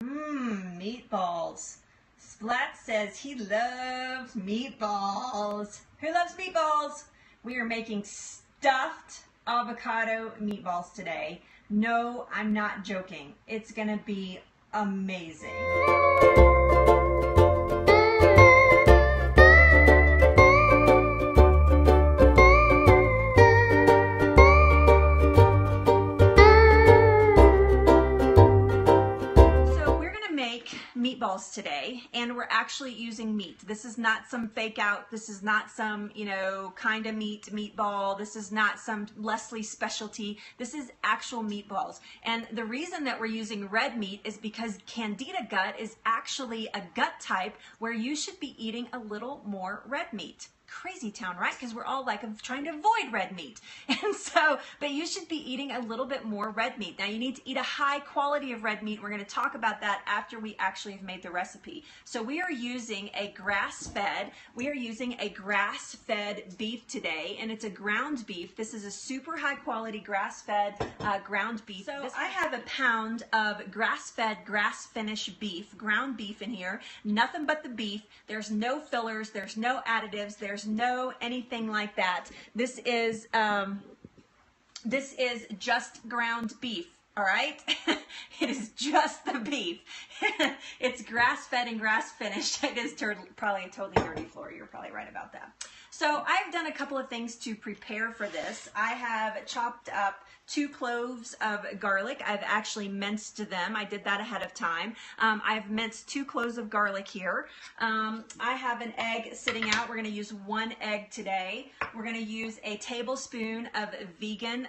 Meatballs. Splat says he loves meatballs. Who loves meatballs? We are making stuffed avocado meatballs today. No, I'm not joking. It's gonna be amazing. Meatballs today, and we're actually using meat. This is not some fake out. This is not some, kind of meatball. This is not some Leslie specialty. This is actual meatballs. And the reason that we're using red meat is because Candida gut is actually a gut type where you should be eating a little more red meat. Crazy town, right? Because we're all trying to avoid red meat. And so, but you should be eating a little bit more red meat. Now you need to eat a high quality of red meat. We're going to talk about that after we actually have made the recipe. So we are using a grass-fed beef today, and it's a ground beef. This is a super high quality grass-fed ground beef. So I have a pound of grass-fed, grass-finished beef, ground beef in here. Nothing but the beef. There's no fillers. There's no additives. There's no anything like that. This is just ground beef. All right, it is just the beef. It's grass-fed and grass-finished. It is probably a totally dirty floor. You're probably right about that. So I've done a couple of things to prepare for this. I have chopped up 2 cloves of garlic. I've actually minced them. I did that ahead of time. I've minced 2 cloves of garlic here. I have an egg sitting out. We're going to use 1 egg today. We're going to use a tablespoon of vegan,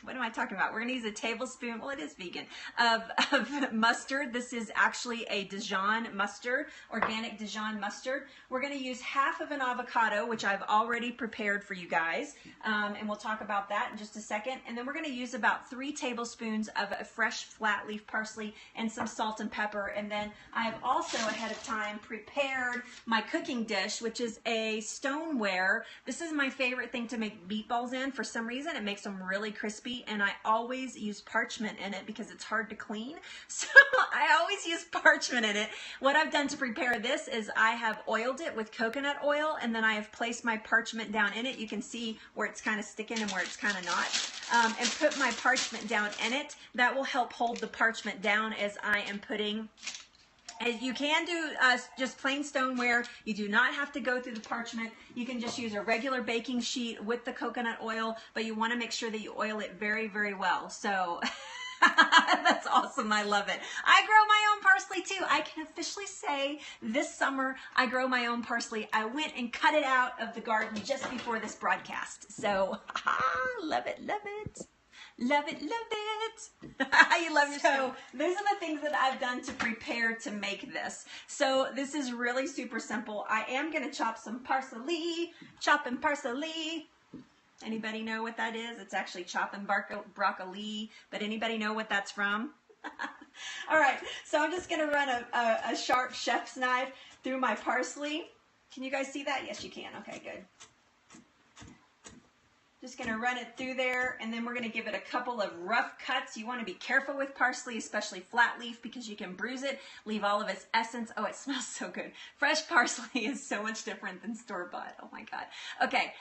what am I talking about? We're going to use a tablespoon, well, it is vegan, of mustard. This is actually a Dijon mustard, organic Dijon mustard. We're going to use half of an avocado, which I've already prepared for you guys, and we'll talk about that in just a second. And then we're going to use about 3 tablespoons of fresh flat leaf parsley and some salt and pepper. And then I have also ahead of time prepared my cooking dish, which is a stoneware. This is my favorite thing to make meatballs in. For some reason, it makes them really crispy, and I always use parchment in it because it's hard to clean. So I always use parchment in it. What I've done to prepare this is I have oiled it with coconut oil, and then I have placed my parchment down in it. You can see where it's kind of sticking and where it's kind of not. And put my parchment down in it. That will help hold the parchment down as I am putting. As you can do just plain stoneware. You do not have to go through the parchment. You can just use a regular baking sheet with the coconut oil, but you want to make sure that you oil it very, very well. So that's awesome. I love it. I grow my own parsley too. I can officially say this summer I grow my own parsley. I went and cut it out of the garden just before this broadcast. So love it, love it. Love it, love it. You love your So those are the things that I've done to prepare to make this. So this is really super simple. I am going to chop some parsley. Chopping parsley. Anybody know what that is? It's actually chopping broccoli. But anybody know what that's from? All right. So I'm just going to run a sharp chef's knife through my parsley. Can you guys see that? Yes, you can. Okay, good. Just going to run it through there, and then we're going to give it a couple of rough cuts. You want to be careful with parsley, especially flat leaf, because you can bruise it, leave all of its essence. Oh, it smells so good. Fresh parsley is so much different than store-bought. Oh my God. Okay.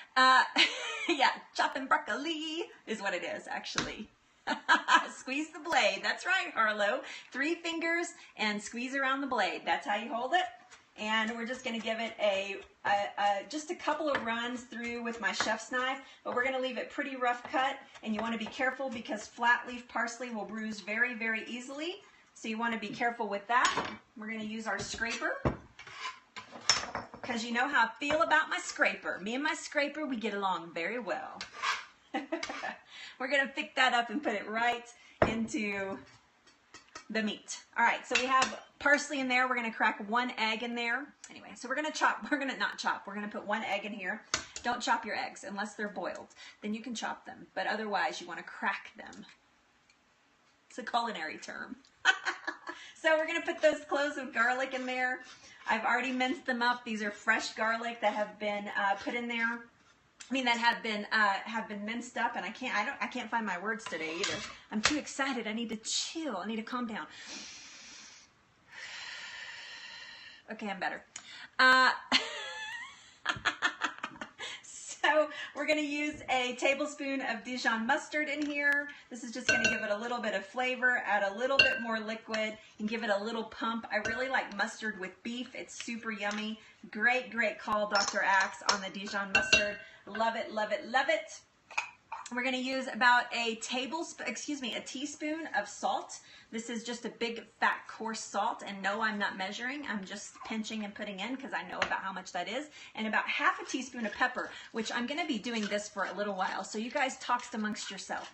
Yeah, chopping broccoli is what it is, actually. Squeeze the blade. That's right, Harlow. 3 fingers and squeeze around the blade. That's how you hold it. And we're just going to give it just a couple of runs through with my chef's knife, but we're going to leave it pretty rough cut, and you want to be careful because flat leaf parsley will bruise very, very easily, so you want to be careful with that. We're going to use our scraper because you know how I feel about my scraper. Me and my scraper, we get along very well. We're going to pick that up and put it right into the meat. All right, so we have parsley in there. We're going to crack 1 egg in there. Anyway, so we're going to chop. We're going to not chop. We're going to put 1 egg in here. Don't chop your eggs unless they're boiled. Then you can chop them, but otherwise you want to crack them. It's a culinary term. So we're going to put those cloves of garlic in there. I've already minced them up. These are fresh garlic that have been put in there. That have been minced up, and I can't find my words today either. I'm too excited. I need to chill. I need to calm down. Okay, I'm better. So we're going to use a tablespoon of Dijon mustard in here. This is just going to give it a little bit of flavor, add a little bit more liquid, and give it a little pump. I really like mustard with beef. It's super yummy. Great, great call, Dr. Axe, on the Dijon mustard. Love it, love it, love it. We're going to use about a teaspoon of salt. This is just a big, fat, coarse salt, and no, I'm not measuring. I'm just pinching and putting in because I know about how much that is. And about half a teaspoon of pepper, which I'm going to be doing this for a little while. So you guys talk amongst yourself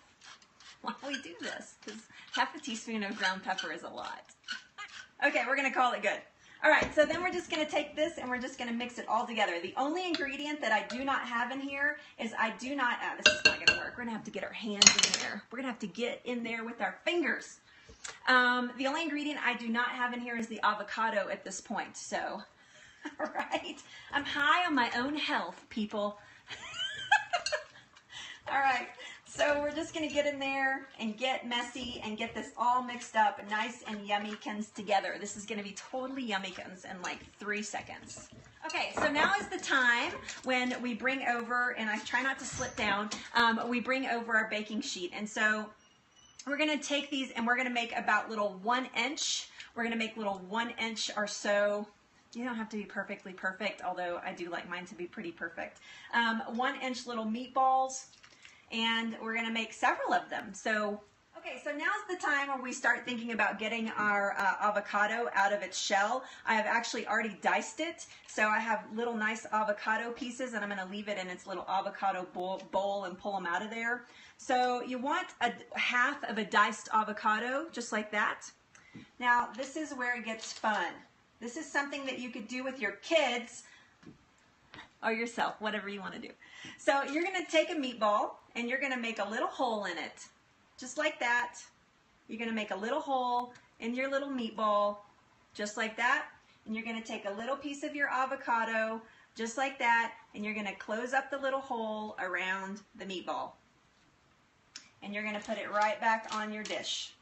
while we do this, because half a teaspoon of ground pepper is a lot. Okay, we're going to call it good. All right, so then we're just going to take this and we're just going to mix it all together. The only ingredient that I do not have in here is this is not going to work. We're going to have to get our hands in there. We're going to have to get in there with our fingers. The only ingredient I do not have in here is the avocado at this point. So, all right, I'm high on my own health, people. All right, so we're just going to get in there and get messy and get this all mixed up, nice and yummykins together. This is going to be totally yummykins in like 3 seconds. Okay, so now is the time when we bring over, and I try not to slip down, we bring over our baking sheet. And so we're going to take these and we're going to make about little 1 inch. We're going to make little 1 inch or so. You don't have to be perfectly perfect, although I do like mine to be pretty perfect. 1 inch little meatballs. And we're going to make several of them. So, okay, so now's the time where we start thinking about getting our avocado out of its shell. I have actually already diced it. So I have little nice avocado pieces, and I'm going to leave it in its little avocado bowl and pull them out of there. So you want a half of a diced avocado, just like that. Now, this is where it gets fun. This is something that you could do with your kids or yourself, whatever you want to do. So you're going to take a meatball and you're going to make a little hole in it, just like that. You're going to make a little hole in your little meatball, just like that. And you're going to take a little piece of your avocado, just like that, and you're going to close up the little hole around the meatball. And you're going to put it right back on your dish.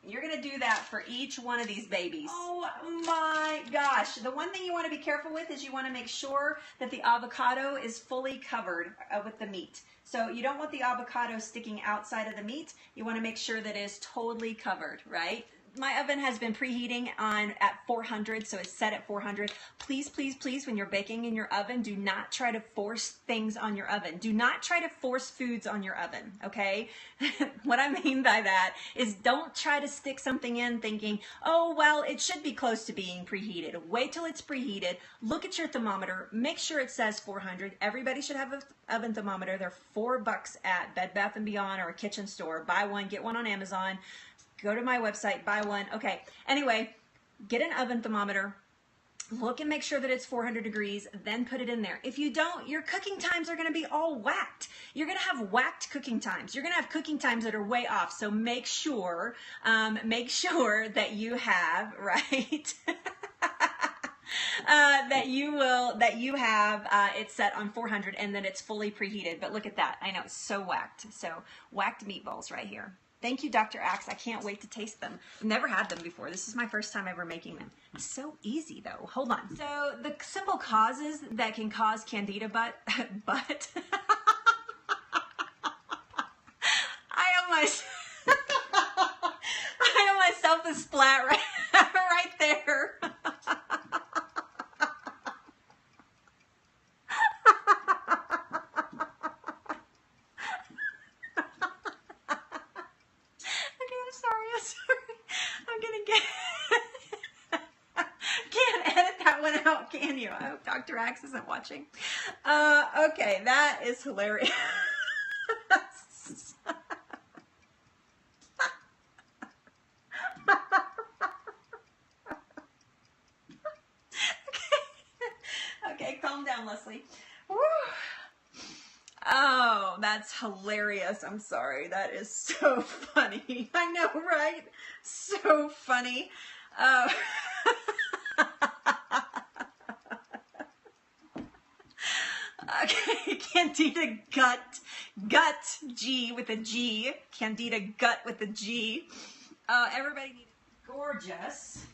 You're going to do that for each one of these babies. Oh my gosh. The one thing you want to be careful with is you want to make sure that the avocado is fully covered with the meat. So you don't want the avocado sticking outside of the meat. You want to make sure that it is totally covered, right? My oven has been preheating at 400, so it's set at 400. Please, please, please, when you're baking in your oven, do not try to force things on your oven. Do not try to force foods on your oven, okay? What I mean by that is don't try to stick something in thinking, oh, well, it should be close to being preheated. Wait till it's preheated. Look at your thermometer. Make sure it says 400. Everybody should have an oven thermometer. They're $4 at Bed Bath & Beyond or a kitchen store. Buy one, get one on Amazon. Go to my website, buy one. Okay, anyway, get an oven thermometer, look and make sure that it's 400 degrees, then put it in there. If you don't, your cooking times are gonna be all whacked. You're gonna have whacked cooking times. You're gonna have cooking times that are way off, so make sure that you have, right? that you have it set on 400 and then it's fully preheated. But look at that, I know it's so whacked. So whacked meatballs right here. Thank you, Dr. Axe. I can't wait to taste them. I've never had them before. This is my first time ever making them. It's so easy, though. Hold on. So the simple causes that can cause candida butt. I owe myself a splat right there. Can you? I hope Dr. Axe isn't watching. Okay, that is hilarious. Okay, calm down, Leslie. Woo. Oh, that's hilarious. I'm sorry. That is so funny. I know, right? So funny. Okay, Candida gut, G with a G. Candida gut with a G. Everybody needs gorgeous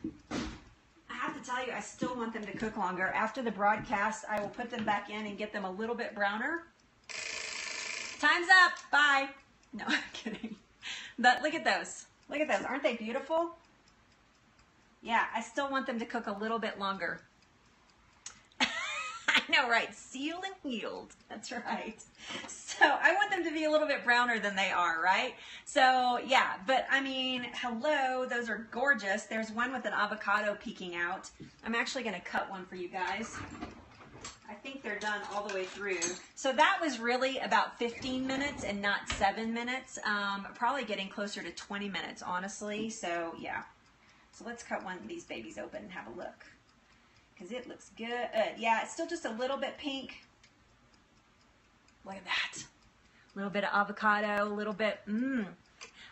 have to tell you, I still want them to cook longer. After the broadcast, I will put them back in and get them a little bit browner. Time's up. Bye. No, I'm kidding. But look at those. Look at those. Aren't they beautiful? Yeah, I still want them to cook a little bit longer. I know, right? Seal and yield. That's right. So I want them to be a little bit browner than they are, right? So yeah, but I mean, hello, those are gorgeous. There's one with an avocado peeking out. I'm actually going to cut one for you guys. I think they're done all the way through. So that was really about 15 minutes and not 7 minutes. Probably getting closer to 20 minutes, honestly. So yeah. So let's cut one of these babies open and have a look. Because it looks good. Yeah, it's still just a little bit pink. Look at that. A little bit of avocado, a little bit,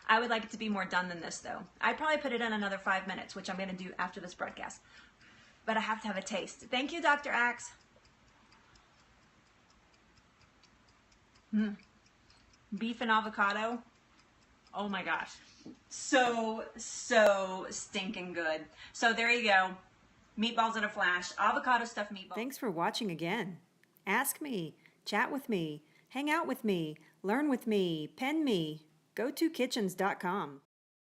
I would like it to be more done than this though. I'd probably put it in another 5 minutes, which I'm going to do after this broadcast. But I have to have a taste. Thank you, Dr. Axe. Beef and avocado. Oh my gosh. So stinking good. So there you go. Meatballs in a flash. Avocado stuffed meatballs. Thanks for watching again. Ask me, chat with me, hang out with me, learn with me, pen me. GoToKitchens.com.